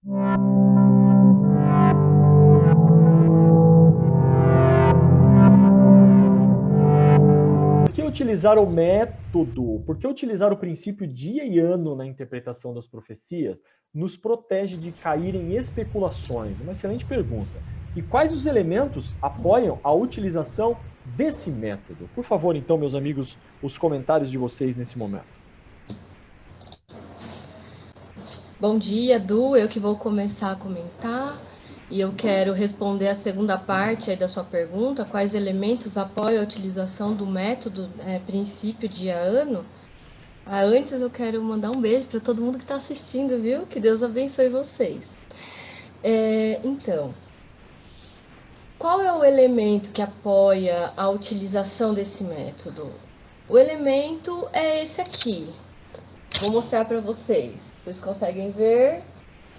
Por que utilizar o método? Por que utilizar o princípio dia e ano na interpretação das profecias nos protege de cair em especulações? Uma excelente pergunta. E quais os elementos apoiam a utilização desse método? Por favor, então, meus amigos, os comentários de vocês nesse momento. Bom dia, Du. Eu que vou começar a comentar e eu quero responder a segunda parte aí da sua pergunta: quais elementos apoiam a utilização do método princípio dia ano? Antes eu quero mandar um beijo para todo mundo que está assistindo, viu? Que Deus abençoe vocês. Então, qual é o elemento que apoia a utilização desse método? O elemento é esse aqui. Vou mostrar para vocês. Vocês conseguem ver?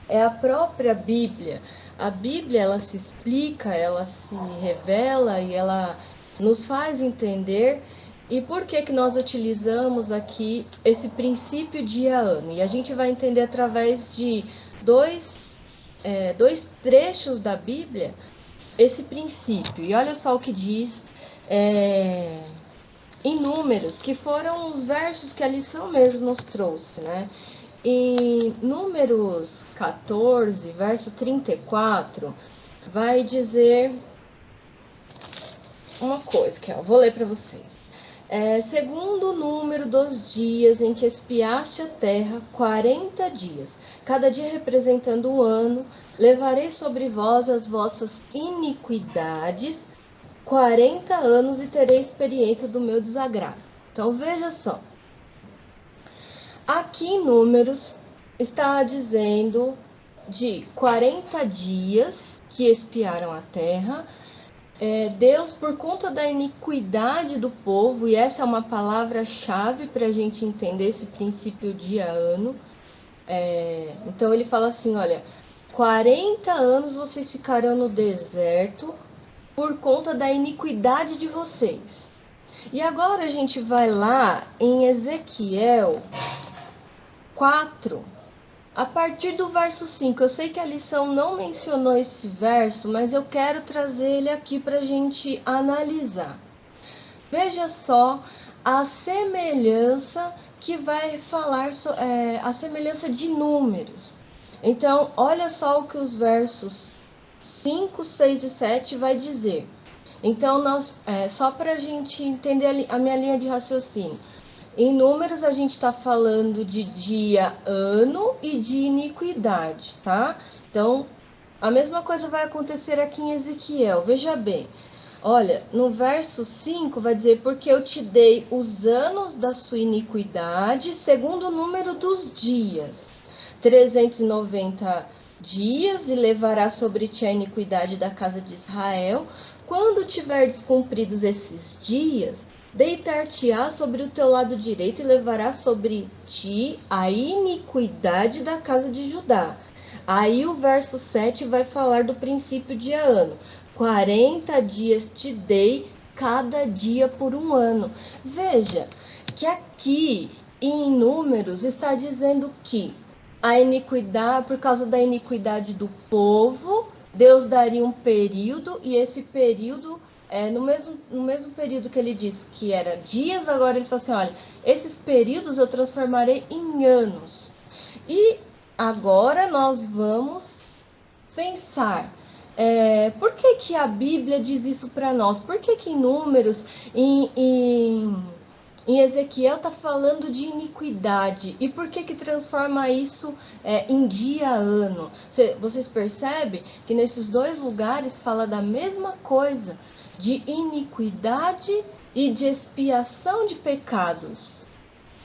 É a própria Bíblia. A Bíblia, ela se explica, ela se revela e ela nos faz entender. E por que nós utilizamos aqui esse princípio dia-ano? E a gente vai entender através de dois trechos da Bíblia esse princípio. E olha só o que diz em Números, que foram os versos que a lição mesmo nos trouxe, né? Em Números 14, verso 34, vai dizer uma coisa que eu vou ler para vocês. Segundo o número dos dias em que espiaste a terra, 40 dias, cada dia representando um ano, levarei sobre vós as vossas iniquidades, 40 anos, e terei experiência do meu desagrado. Então veja só. Aqui em Números está dizendo de 40 dias que espiaram a terra. Deus, por conta da iniquidade do povo, e essa é uma palavra-chave para a gente entender esse princípio dia-ano. Então ele fala assim, olha, 40 anos vocês ficarão no deserto por conta da iniquidade de vocês. E agora a gente vai lá em Ezequiel 4, a partir do verso 5. Eu sei que a lição não mencionou esse verso, mas eu quero trazer ele aqui para a gente analisar. Veja só a semelhança que vai falar, a semelhança de Números. Então, olha só o que os versos 5, 6 e 7 vai dizer. Então, só para a gente entender a minha linha de raciocínio. Em Números, a gente está falando de dia, ano e de iniquidade, tá? Então, a mesma coisa vai acontecer aqui em Ezequiel. Veja bem, olha, no verso 5 vai dizer: porque eu te dei os anos da sua iniquidade, segundo o número dos dias, 390 dias, e levará sobre ti a iniquidade da casa de Israel. Quando tiverdes cumpridos esses dias, deitar-te-á sobre o teu lado direito e levará sobre ti a iniquidade da casa de Judá. Aí o verso 7 vai falar do princípio de ano. 40 dias te dei, cada dia por um ano. Veja que aqui em Números está dizendo que a iniquidade, por causa da iniquidade do povo, Deus daria um período, e esse período, no mesmo período que ele disse que era dias, agora ele falou assim, olha, esses períodos eu transformarei em anos. E agora nós vamos pensar, por que a Bíblia diz isso para nós? Por que em Números, em Ezequiel está falando de iniquidade? E por que transforma isso em dia, ano? Vocês percebem que nesses dois lugares fala da mesma coisa, de iniquidade e de expiação de pecados.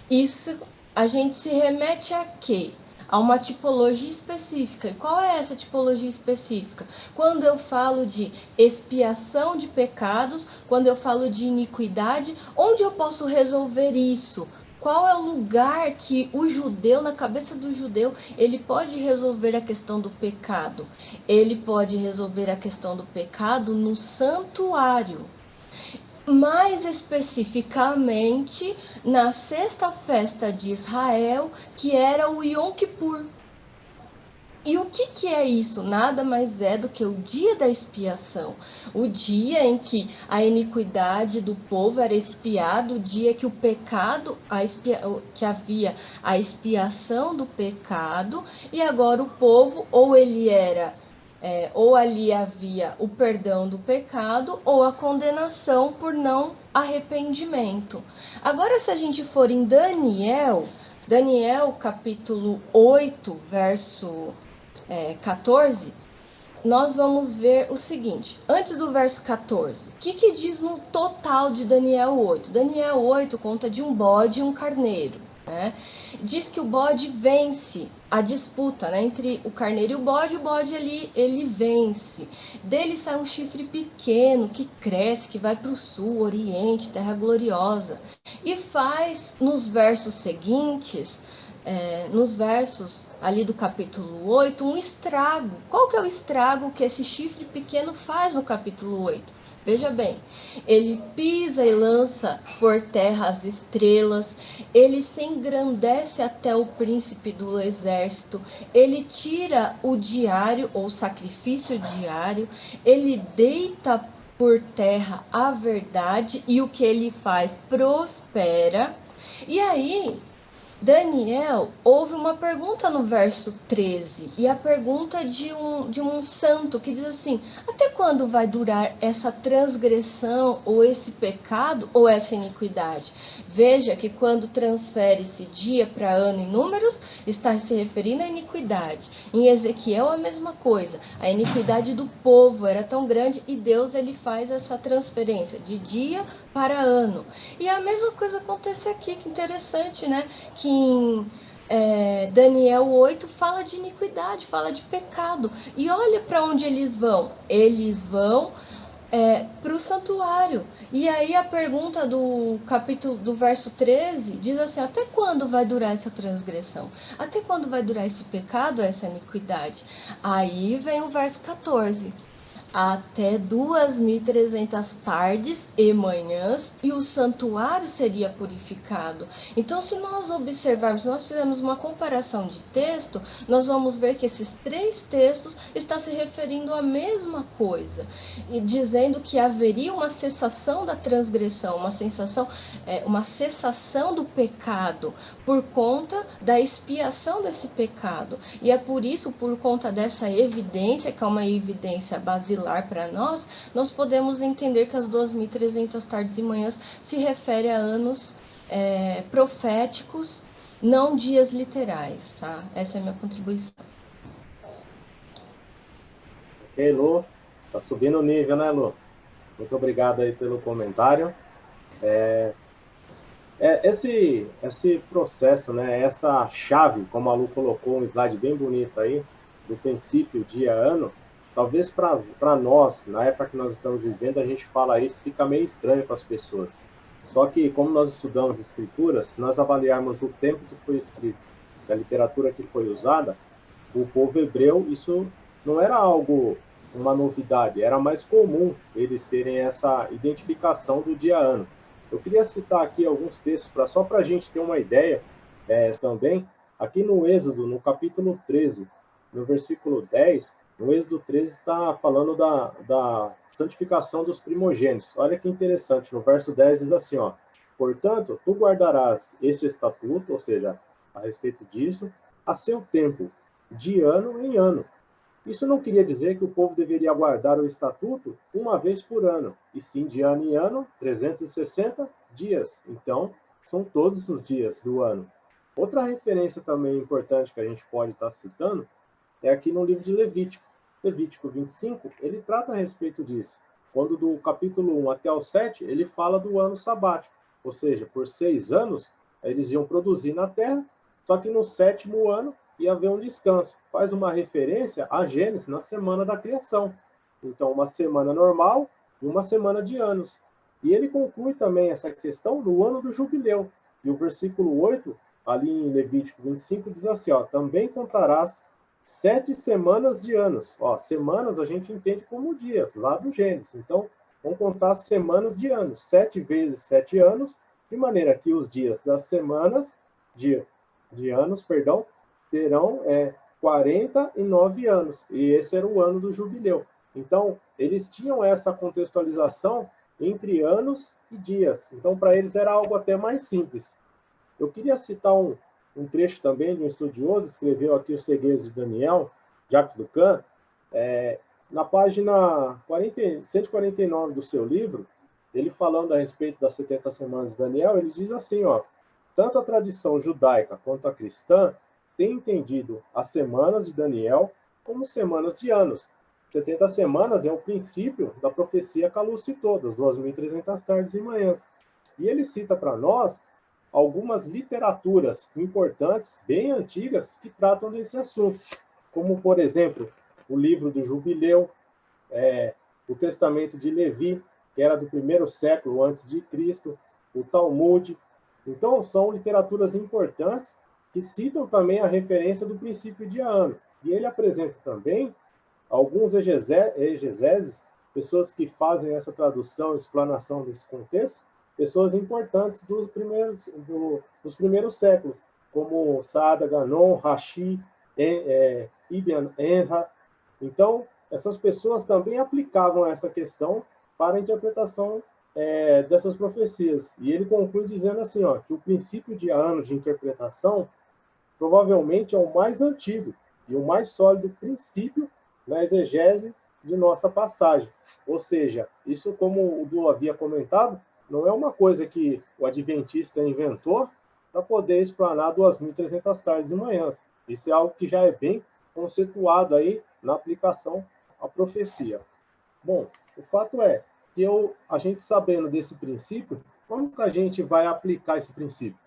Isso a gente se remete a quê? A uma tipologia específica. E qual é essa tipologia específica? Quando eu falo de expiação de pecados, quando eu falo de iniquidade, onde eu posso resolver isso? Qual é o lugar que o judeu, na cabeça do judeu, ele pode resolver a questão do pecado? Ele pode resolver a questão do pecado no santuário. Mais especificamente na sexta festa de Israel, que era o Yom Kippur. E o que é isso? Nada mais é do que o dia da expiação. O dia em que a iniquidade do povo era expiada, o dia que o pecado, que havia a expiação do pecado, e agora o povo, ou ele era, ou ali havia o perdão do pecado, ou a condenação por não arrependimento. Agora, se a gente for em Daniel capítulo 8, verso 14, nós vamos ver o seguinte. Antes do verso 14, o que diz no total de Daniel 8? Daniel 8 conta de um bode e um carneiro. Né? Diz que o bode vence a disputa, né, entre o carneiro e o bode ele vence. Dele sai um chifre pequeno que cresce, que vai para o sul, oriente, terra gloriosa. E faz nos versos seguintes, nos versos ali do capítulo 8, um estrago. Qual que é o estrago que esse chifre pequeno faz no capítulo 8? Veja bem, ele pisa e lança por terra as estrelas, ele se engrandece até o príncipe do exército, ele tira o diário ou sacrifício diário, ele deita por terra a verdade e o que ele faz prospera. E aí, Daniel, houve uma pergunta no verso 13, e a pergunta de um santo que diz assim: até quando vai durar essa transgressão, ou esse pecado, ou essa iniquidade? Veja que quando transfere-se dia para ano em números, está se referindo à iniquidade. Em Ezequiel, a mesma coisa. A iniquidade do povo era tão grande e Deus ele faz essa transferência de dia para ano. E a mesma coisa acontece aqui, que interessante, né? Que em Daniel 8 fala de iniquidade, fala de pecado. E olha para onde eles vão. Eles vão para o santuário. E aí a pergunta do capítulo do verso 13 diz assim: até quando vai durar essa transgressão? Até quando vai durar esse pecado, essa iniquidade? Aí vem o verso 14: até 2.300 tardes e manhãs, e o santuário seria purificado. Então, se nós observarmos, nós fizermos uma comparação de texto, nós vamos ver que esses três textos estão se referindo à mesma coisa, e dizendo que haveria uma cessação da transgressão, uma cessação do pecado, por conta da expiação desse pecado. E é por isso, por conta dessa evidência, que é uma evidência basilar para nós, nós podemos entender que as 2.300 tardes e manhãs se refere a anos proféticos, não dias literais, tá? Essa é a minha contribuição. Ok, Lu. Tá subindo o nível, né, Lu? Muito obrigado aí pelo comentário. Esse processo, né, essa chave, como a Lu colocou, um slide bem bonito aí, do princípio dia-ano, talvez para nós, na época que nós estamos vivendo, a gente fala isso, fica meio estranho para as pessoas. Só que, como nós estudamos escrituras, se nós avaliarmos o tempo que foi escrito, a literatura que foi usada, o povo hebreu, isso não era algo, uma novidade, era mais comum eles terem essa identificação do dia-ano. Eu queria citar aqui alguns textos, só para a gente ter uma ideia também. Aqui no Êxodo, no capítulo 13, no versículo 10, no Êxodo 13 está falando da santificação dos primogênitos. Olha que interessante, no verso 10 diz assim, ó: portanto, tu guardarás este estatuto, ou seja, a respeito disso, a seu tempo, de ano em ano. Isso não queria dizer que o povo deveria guardar o estatuto uma vez por ano, e sim de ano em ano, 360 dias. Então, são todos os dias do ano. Outra referência também importante que a gente pode estar citando é aqui no livro de Levítico. Levítico 25, ele trata a respeito disso. Quando do capítulo 1 até o 7, ele fala do ano sabático. Ou seja, por 6 anos, eles iam produzir na terra, só que no 7º ano ia haver um descanso. Faz uma referência a Gênesis na semana da criação. Então, uma semana normal e uma semana de anos. E ele conclui também essa questão no ano do jubileu. E o versículo 8, ali em Levítico 25, diz assim, ó: também contarás 7 semanas de anos. Ó, semanas a gente entende como dias, lá do Gênesis. Então, vamos contar semanas de anos. 7 vezes 7 anos, de maneira que os dias das semanas, de anos, perdão, terão 49 anos, e esse era o ano do jubileu. Então, eles tinham essa contextualização entre anos e dias. Então, para eles era algo até mais simples. Eu queria citar um trecho também de um estudioso, escreveu aqui Os Segredos de Daniel, Jacques Lucan, na página 149 do seu livro, ele falando a respeito das 70 semanas de Daniel, ele diz assim, ó, tanto a tradição judaica quanto a cristã têm entendido as semanas de Daniel como semanas de anos. 70 semanas é o princípio da profecia que a Lu citou, das 2.300 tardes e manhãs. E ele cita para nós algumas literaturas importantes, bem antigas, que tratam desse assunto, como, por exemplo, o livro do Jubileu, o Testamento de Levi, que era do 1º século antes de Cristo, o Talmud. Então, são literaturas importantes que citam também a referência do princípio de ano. E ele apresenta também alguns exegeses, pessoas que fazem essa tradução, explanação desse contexto, pessoas importantes dos primeiros séculos, como Saada Ganon, Rashi, Ibn Enra. Então, essas pessoas também aplicavam essa questão para a interpretação dessas profecias. E ele conclui dizendo assim, ó, que o princípio de anos de interpretação provavelmente é o mais antigo e o mais sólido princípio na exegese de nossa passagem. Ou seja, isso, como o Du havia comentado, não é uma coisa que o adventista inventou para poder explanar 2.300 tardes e manhãs. Isso é algo que já é bem conceituado aí na aplicação à profecia. Bom, o fato é que a gente sabendo desse princípio, como que a gente vai aplicar esse princípio?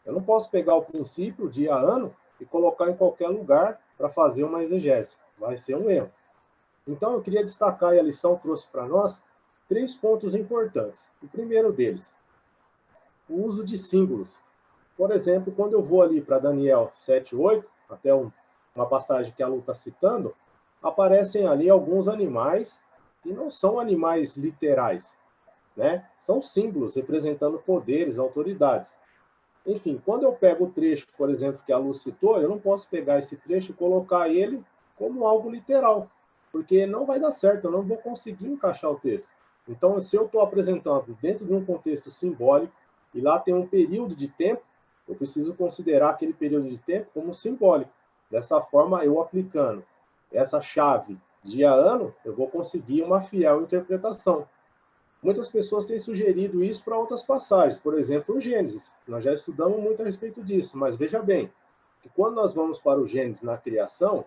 Eu não posso pegar o princípio, dia, ano, e colocar em qualquer lugar para fazer uma exegese. Vai ser um erro. Então, eu queria destacar, e a lição trouxe para nós, 3 pontos importantes. O primeiro deles, o uso de símbolos. Por exemplo, quando eu vou ali para Daniel 7:8, até uma passagem que a Lu está citando, aparecem ali alguns animais que não são animais literais, né? São símbolos representando poderes, autoridades. Enfim, quando eu pego o trecho, por exemplo, que a Lu citou, eu não posso pegar esse trecho e colocar ele como algo literal, porque não vai dar certo, eu não vou conseguir encaixar o texto. Então, se eu estou apresentando dentro de um contexto simbólico, e lá tem um período de tempo, eu preciso considerar aquele período de tempo como simbólico. Dessa forma, eu aplicando essa chave dia-ano, eu vou conseguir uma fiel interpretação. Muitas pessoas têm sugerido isso para outras passagens, por exemplo, o Gênesis. Nós já estudamos muito a respeito disso, mas veja bem, que quando nós vamos para o Gênesis na criação,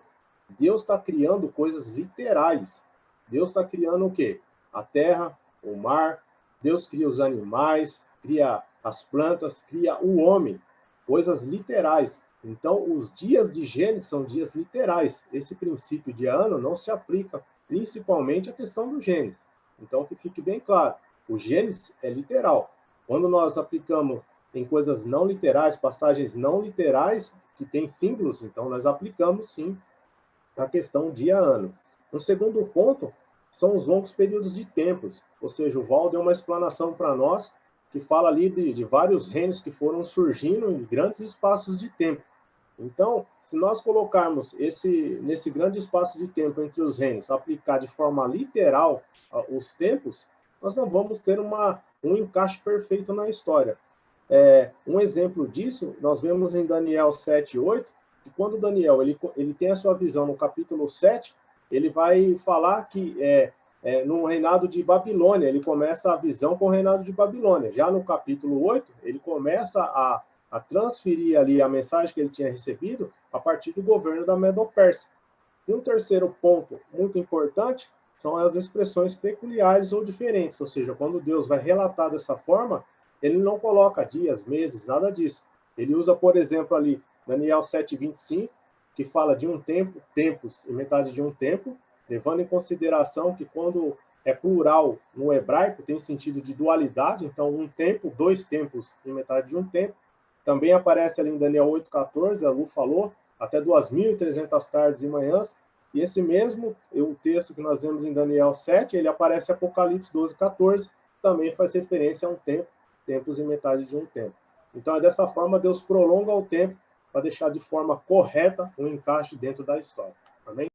Deus está criando coisas literais. Deus está criando o quê? A terra, o mar, Deus cria os animais, cria as plantas, cria o homem, coisas literais. Então, os dias de Gênesis são dias literais. Esse princípio de ano não se aplica principalmente à questão do Gênesis. Então, que fique bem claro, o Gênesis é literal. Quando nós aplicamos em coisas não literais, passagens não literais, que tem símbolos, então nós aplicamos sim a questão dia-ano. Um segundo ponto são os longos períodos de tempos, ou seja, o Val deu uma explanação para nós que fala ali de vários reinos que foram surgindo em grandes espaços de tempo. Então, se nós colocarmos nesse grande espaço de tempo entre os reinos, aplicar de forma literal os tempos, nós não vamos ter um encaixe perfeito na história. Um exemplo disso, nós vemos em Daniel 7:8, que quando Daniel ele tem a sua visão no capítulo 7, ele vai falar que no reinado de Babilônia, ele começa a visão com o reinado de Babilônia. Já no capítulo 8, ele começa a transferir ali a mensagem que ele tinha recebido a partir do governo da Medo-Pérsia. E um terceiro ponto muito importante são as expressões peculiares ou diferentes, ou seja, quando Deus vai relatar dessa forma, ele não coloca dias, meses, nada disso. Ele usa, por exemplo, ali Daniel 7:25, que fala de um tempo, tempos e metade de um tempo, levando em consideração que quando é plural no hebraico tem sentido de dualidade, então um tempo, 2 tempos e metade de um tempo. Também aparece ali em Daniel 8:14, a Lu falou, até 2.300 tardes e manhãs. E esse mesmo, o texto que nós vemos em Daniel 7, ele aparece em Apocalipse 12:14, também faz referência a um tempo, tempos e metade de um tempo. Então, é dessa forma, Deus prolonga o tempo para deixar de forma correta o encaixe dentro da história. Amém?